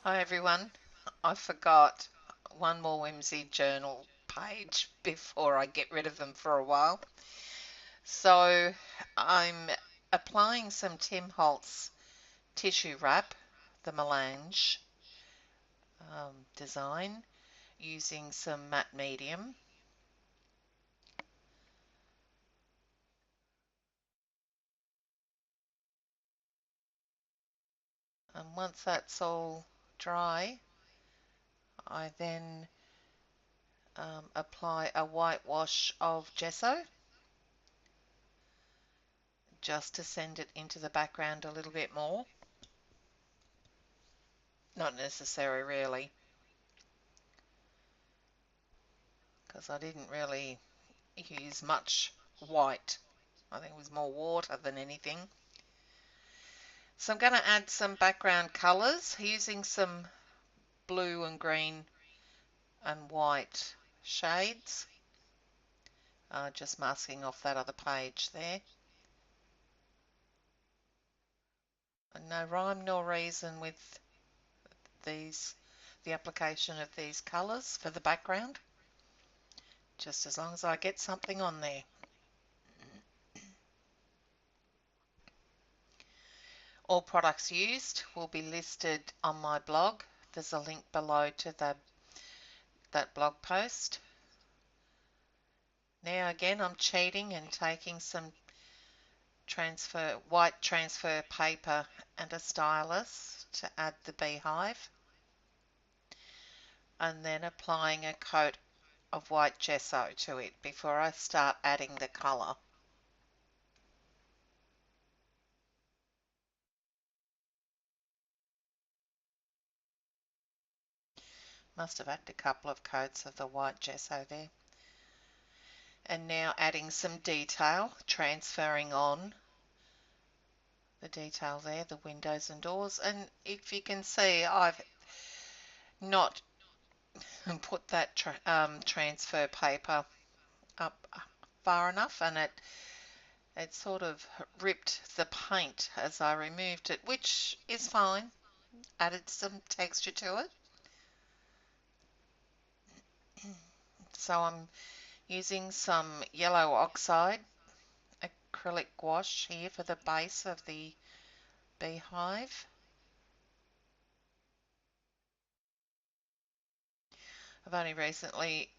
Hi everyone. I forgot one more whimsy journal page before I get rid of them for a while. So I'm applying some Tim Holtz tissue wrap, the melange design, using some matte medium. And once that's all dry, I then apply a whitewash of gesso just to send it into the background a little bit more. Not necessary really, because I didn't really use much white. I think it was more water than anything. So I'm going to add some background colours using some blue and green and white shades. Just masking off that other page there. And no rhyme nor reason with the application of these colours for the background. Just as long as I get something on there. All products used will be listed on my blog. There's a link below to that blog post. Now again I'm cheating and taking some white transfer paper and a stylus to add the beehive, and then applying a coat of white gesso to it before I start adding the colour. Must have added a couple of coats of the white gesso there. And now adding some detail, transferring on the detail there, the windows and doors. And if you can see, I've not put that transfer paper up far enough, and it sort of ripped the paint as I removed it, which is fine. Added some texture to it. So I'm using some yellow oxide acrylic gouache here for the base of the beehive. I've only recently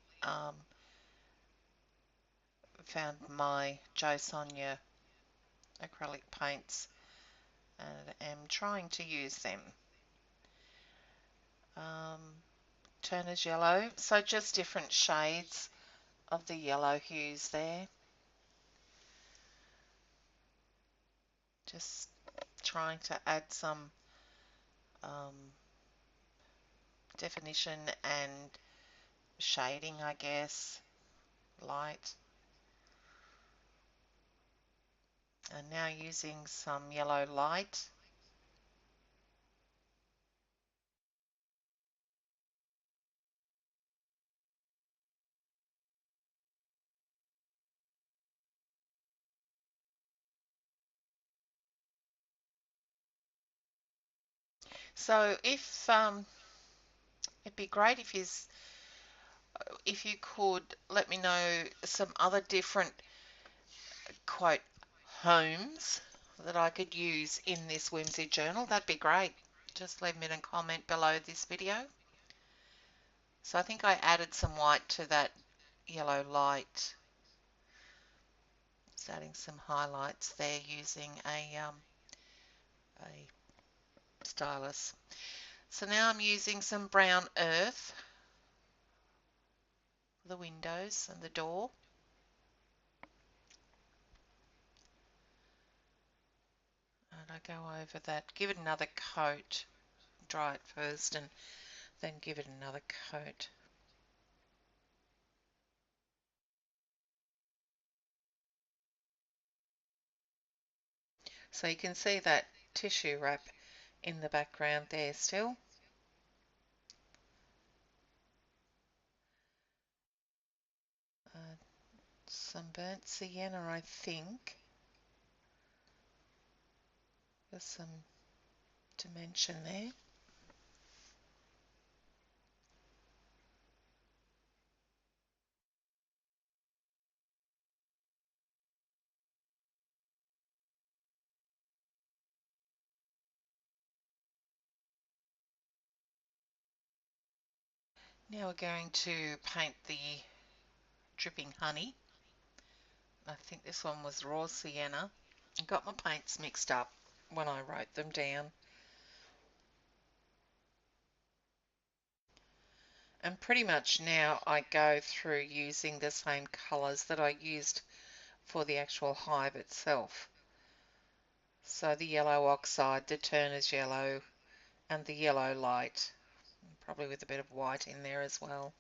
found my Sonja acrylic paints and am trying to use them. Turner's yellow, so just different shades of the yellow hues there. Just trying to add some definition and shading, I guess, light. And now using some yellow light. So it'd be great if you could let me know some other different quote homes that I could use in this whimsy journal. That'd be great. Just leave me a comment below this video. So I think I added some white to that yellow light. Just adding some highlights there using a stylus. So now I'm using some brown earth for the windows and the door. And I go over that, give it another coat, dry it first and then give it another coat. So you can see that tissue wrap in the background there still. Some burnt sienna, I think. There's some dimension there. Now we're going to paint the dripping honey. I think this one was raw sienna. I got my paints mixed up when I wrote them down. And pretty much now I go through using the same colours that I used for the actual hive itself. So the yellow oxide, the Turner's yellow, and the yellow light, probably with a bit of white in there as well.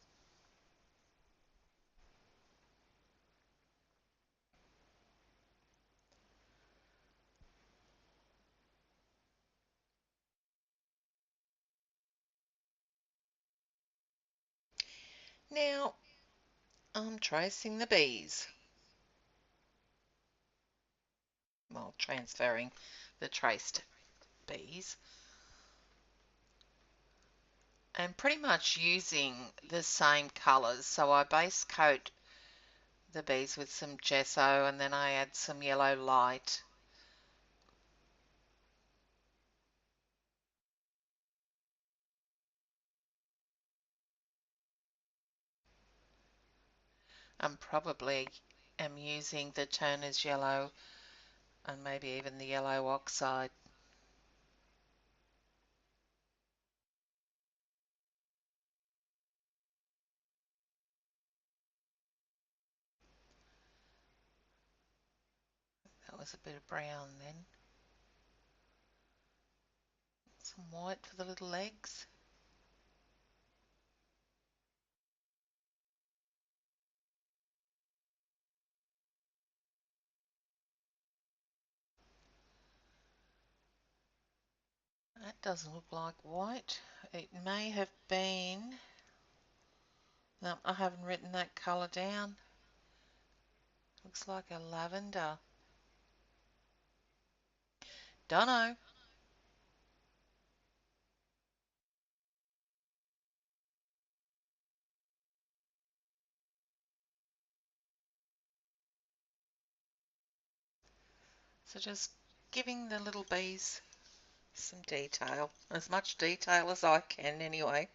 Now I'm tracing the bees, well, transferring the traced bees, and pretty much using the same colours. So I base coat the bees with some gesso and then I add some yellow light. And probably am using the Turner's yellow and maybe even the yellow oxide. That was a bit of brown then. Some white for the little legs. That doesn't look like white. It may have been... No, I haven't written that colour down. Looks like a lavender. Dunno. So just giving the little bees some detail. As much detail as I can anyway.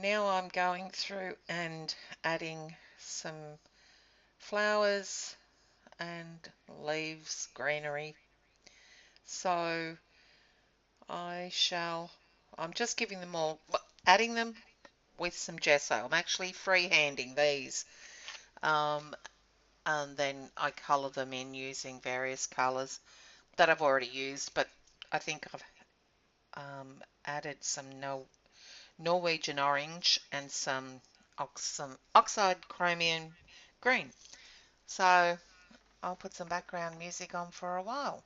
Now I'm going through and adding some flowers and leaves, greenery. So I'm just giving them all, adding them with some gesso. I'm actually freehanding these. And then I colour them in using various colours that I've already used, but I think I've added some Norwegian orange and some oxide chromium green. So I'll put some background music on for a while.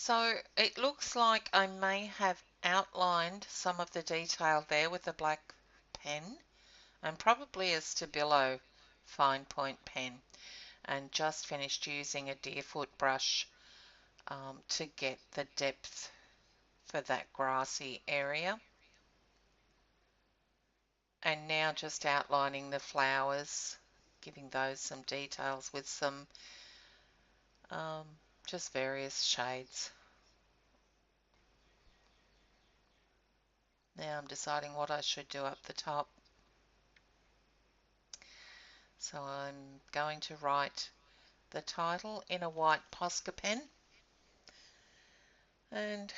So it looks like I may have outlined some of the detail there with a black pen and probably a Stabilo fine point pen, and just finished using a Deerfoot brush to get the depth for that grassy area. And now just outlining the flowers, giving those some details with some um, just various shades. Now I'm deciding what I should do up the top. So I'm going to write the title in a white Posca pen and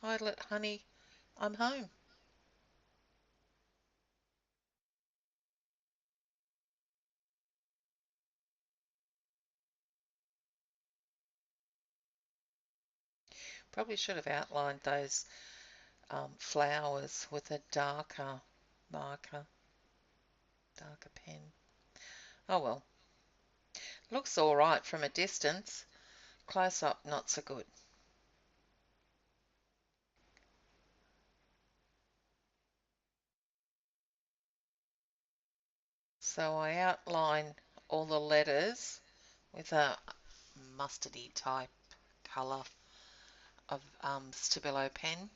title it Honey, I'm Home. Probably should have outlined those flowers with a darker marker, darker pen. Oh well, looks alright from a distance, close up not so good. So I outline all the letters with a mustardy type colour of Stabilo pen.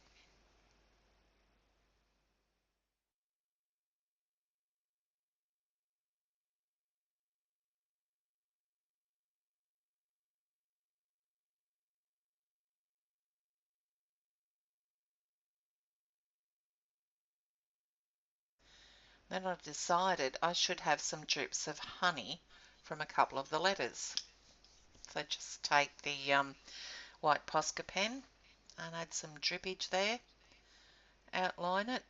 Then I decided I should have some drips of honey from a couple of the letters. So just take the white Posca pen and add some drippage there, outline it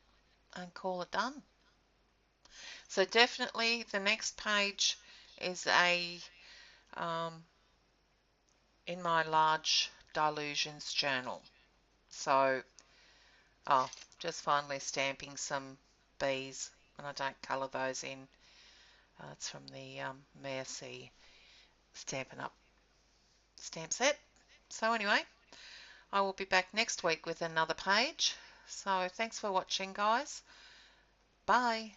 and call it done. So definitely the next page is a in my large Dilutions journal. So just finally stamping some bees, and I don't colour those in. It's from the Mercy Stampin' Up stamp set. So anyway, I will be back next week with another page. So thanks for watching, guys. Bye.